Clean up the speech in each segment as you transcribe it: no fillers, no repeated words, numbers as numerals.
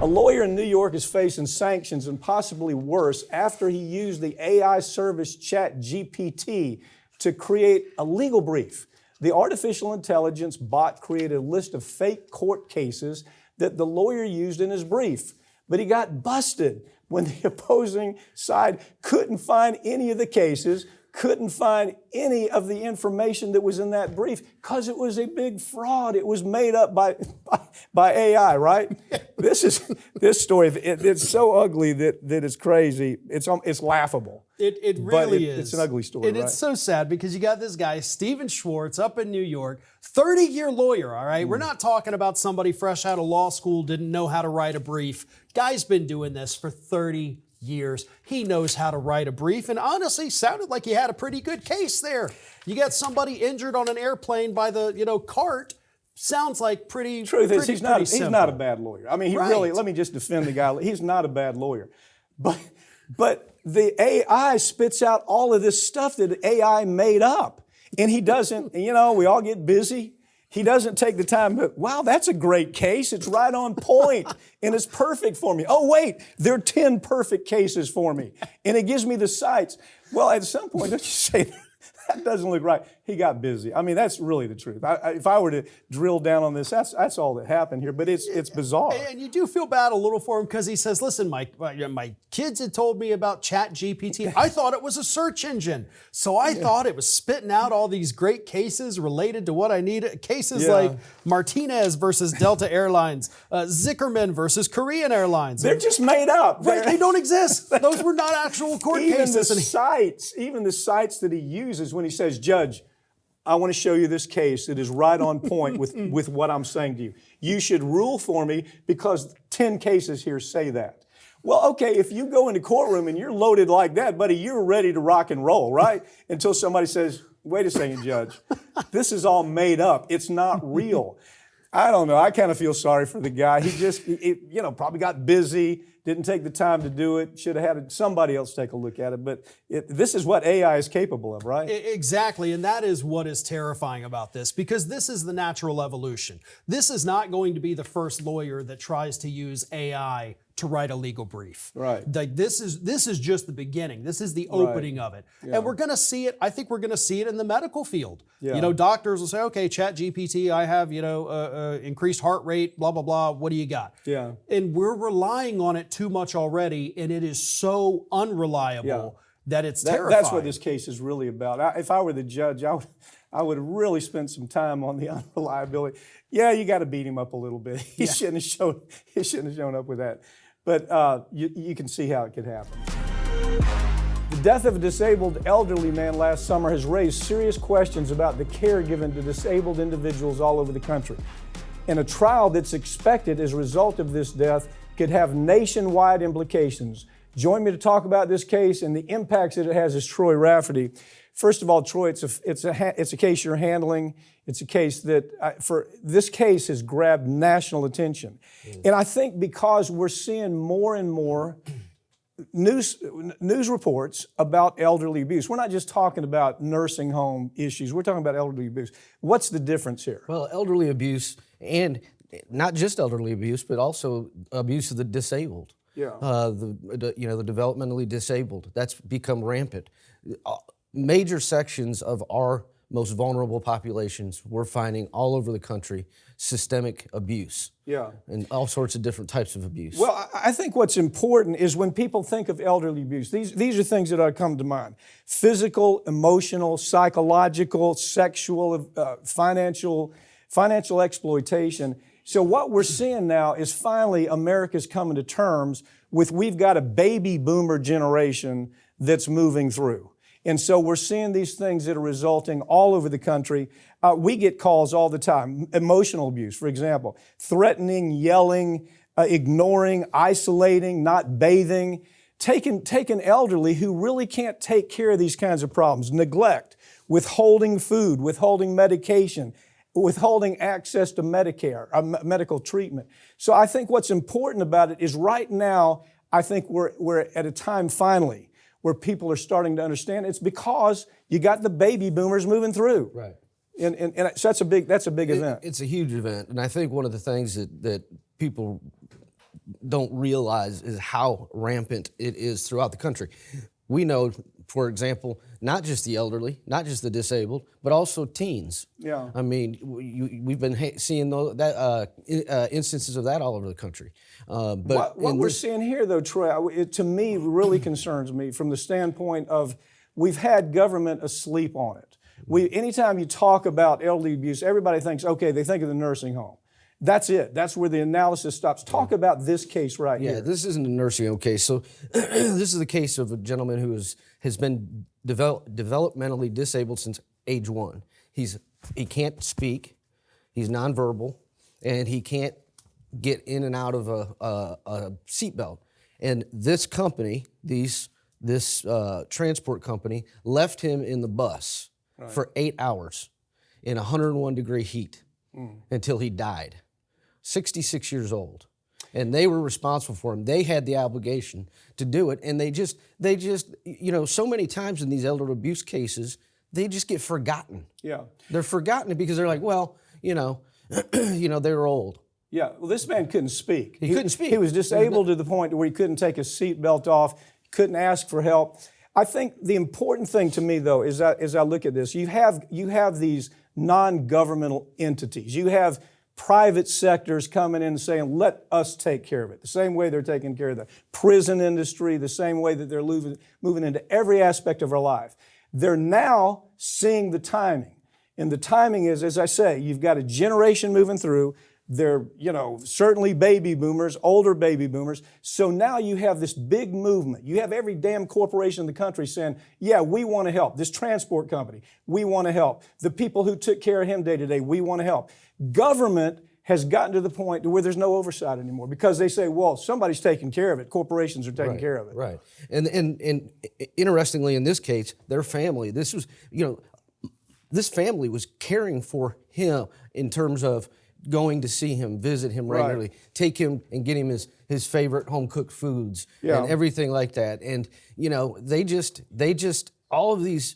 A lawyer in New York is facing sanctions and possibly worse after he used the AI service ChatGPT to create a legal brief. The artificial intelligence bot created a list of fake court cases that the lawyer used in his brief, but he got busted when the opposing side couldn't find any of the cases, couldn't find any of the information that was in that brief because it was a big fraud. It was made up by AI, right? This story, it's so ugly that it's crazy. It's laughable. It really is. It's an ugly story, and right? It's so sad because you got this guy, Stephen Schwartz, up in New York, 30-year lawyer, all right? We're not talking about somebody fresh out of law school, didn't know how to write a brief. Guy's been doing this for 30 years. He knows how to write a brief, and honestly, sounded like he had a pretty good case there. You got somebody injured on an airplane by the cart. Sounds like pretty. Truth is, he's not simple. a bad lawyer. I mean, he Right. really. Let me just defend the guy. He's not a bad lawyer, but the AI spits out all of this stuff that AI made up, and he doesn't. We all get busy. He doesn't take the time, but wow, that's a great case. It's right on point and it's perfect for me. Oh, wait, there are 10 perfect cases for me. And it gives me the cites. Well, at some point, don't you say that doesn't look right? He got busy. I mean, that's really the truth. If I were to drill down on this, that's all that happened here, but it's bizarre. And you do feel bad a little for him because he says, listen, my kids had told me about ChatGPT. I thought it was a search engine. So I thought it was spitting out all these great cases related to what I needed. Cases like Martinez versus Delta Airlines, Zickerman versus Korean Airlines. They're just made up. Right, they don't exist. Those were not actual court cases. Even the sites that he uses when he says, Judge, I want to show you this case that is right on point with what I'm saying to you. You should rule for me because 10 cases here say that. Well, okay, if you go in the courtroom and you're loaded like that, buddy, you're ready to rock and roll, right? Until somebody says, wait a second, Judge, this is all made up. It's not real. I don't know. I kind of feel sorry for the guy. He just, probably got busy, didn't take the time to do it, should have had somebody else take a look at it. But this is what AI is capable of, right? Exactly, and that is what is terrifying about this, because this is the natural evolution. This is not going to be the first lawyer that tries to use AI to write a legal brief. Right. Like this is just the beginning. This is the opening of it. Yeah. And we're going to see it, I think we're going to see it in the medical field. Yeah. Doctors will say, okay, ChatGPT, I have, increased heart rate, blah, blah, blah. What do you got? Yeah. And we're relying on it too much already, and it is so unreliable that it's terrifying. That's what this case is really about. If I were the judge, I would really spend some time on the unreliability. Yeah, you got to beat him up a little bit. He shouldn't have shown up with that. But you can see how it could happen. The death of a disabled elderly man last summer has raised serious questions about the care given to disabled individuals all over the country. And a trial that's expected as a result of this death could have nationwide implications. Join me to talk about this case and the impacts that it has is Troy Rafferty. First of all, Troy, it's a case you're handling. It's a case that, this case has grabbed national attention. And I think because we're seeing more and more news reports about elderly abuse. We're not just talking about nursing home issues. We're talking about elderly abuse. What's the difference here? Well, elderly abuse, and not just elderly abuse, but also abuse of the disabled. Yeah. The developmentally disabled. That's become rampant. Major sections of our most vulnerable populations, we're finding all over the country systemic abuse. Yeah. And all sorts of different types of abuse. Well, I think what's important is when people think of elderly abuse, these are things that ought to come to mind. Physical, emotional, psychological, sexual, financial exploitation. So what we're seeing now is finally America's coming to terms with we've got a baby boomer generation that's moving through. And so we're seeing these things that are resulting all over the country. We get calls all the time. Emotional abuse, for example, threatening, yelling, ignoring, isolating, not bathing, taking elderly who really can't take care of these kinds of problems, neglect, withholding food, withholding medication, withholding access to Medicare, medical treatment. So I think what's important about it is right now, I think we're at a time finally where people are starting to understand it's because you got the baby boomers moving through. Right. And so that's a big event. It's a huge event. And I think one of the things that people don't realize is how rampant it is throughout the country. We know, for example, not just the elderly, not just the disabled, but also teens. Yeah. I mean, we've been seeing instances of that all over the country. What we're seeing here, though, Troy, it to me really concerns me from the standpoint of we've had government asleep on it. Anytime you talk about elderly abuse, everybody thinks, okay, they think of the nursing home. That's it. That's where the analysis stops. Talk about this case right here. Yeah, this isn't a nursing home case. So this is the case of a gentleman who has been developmentally disabled since age 1. He can't speak, he's nonverbal, and he can't get in and out of a seatbelt. And this company, this transport company, left him in the bus for 8 hours in 101-degree heat until he died. 66 years old. And they were responsible for him. They had the obligation to do it. And they just, so many times in these elder abuse cases, they just get forgotten. Yeah. They're forgotten because they're like, well, they're old. Yeah, well, this man couldn't speak. He couldn't speak. He was disabled to the point where he couldn't take his seatbelt off, couldn't ask for help. I think the important thing to me, though, is that as I look at this, you have these non-governmental entities. You have private sectors coming in and saying, let us take care of it. The same way they're taking care of the prison industry, the same way that they're moving into every aspect of our life. They're now seeing the timing. And the timing is, as I say, you've got a generation moving through. They're, certainly baby boomers, older baby boomers. So now you have this big movement. You have every damn corporation in the country saying, yeah, we want to help. This transport company, we want to help. The people who took care of him day to day, we want to help. Government has gotten to the point to where there's no oversight anymore because they say, well, somebody's taking care of it. Corporations are taking care of it. Right. And interestingly, in this case, their family, this family was caring for him in terms of going to see him, visit him regularly, take him and get him his favorite home-cooked foods and everything like that. And, they just all of these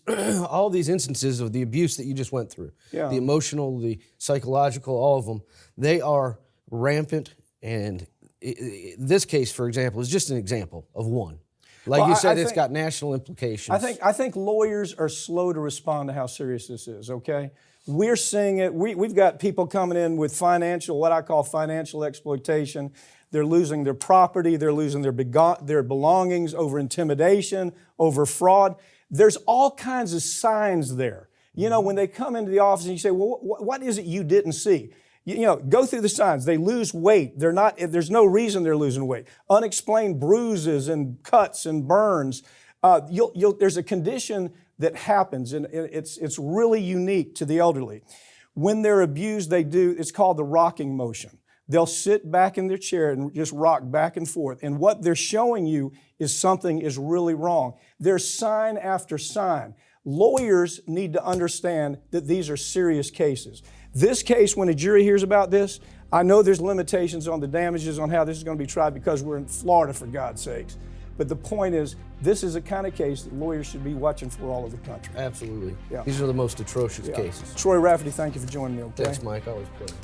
instances of the abuse that you just went through, the emotional, the psychological, all of them, they are rampant. And this case, for example, is just an example of one. Like you said, it's got national implications. I think lawyers are slow to respond to how serious this is, okay? We're seeing it. We've got people coming in with what I call financial exploitation. They're losing their property. They're losing their belongings over intimidation, over fraud. There's all kinds of signs there. When they come into the office and you say, well, what is it you didn't see? Go through the signs. They lose weight. There's no reason they're losing weight. Unexplained bruises and cuts and burns. There's a condition that happens, and it's really unique to the elderly. When they're abused, it's called the rocking motion. They'll sit back in their chair and just rock back and forth. And what they're showing you is something is really wrong. There's sign after sign. Lawyers need to understand that these are serious cases. This case, when a jury hears about this, I know there's limitations on the damages on how this is going to be tried because we're in Florida, for God's sakes. But the point is, this is a kind of case that lawyers should be watching for all over the country. Absolutely. Yeah. These are the most atrocious cases. Troy Rafferty, thank you for joining me, okay? Thanks, Mike. Always a pleasure.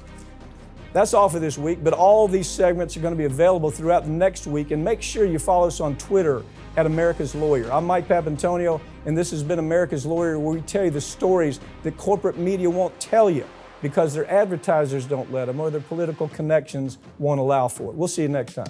That's all for this week, but all these segments are going to be available throughout the next week, and make sure you follow us on Twitter at America's Lawyer. I'm Mike Papantonio, and this has been America's Lawyer, where we tell you the stories that corporate media won't tell you because their advertisers don't let them or their political connections won't allow for it. We'll see you next time.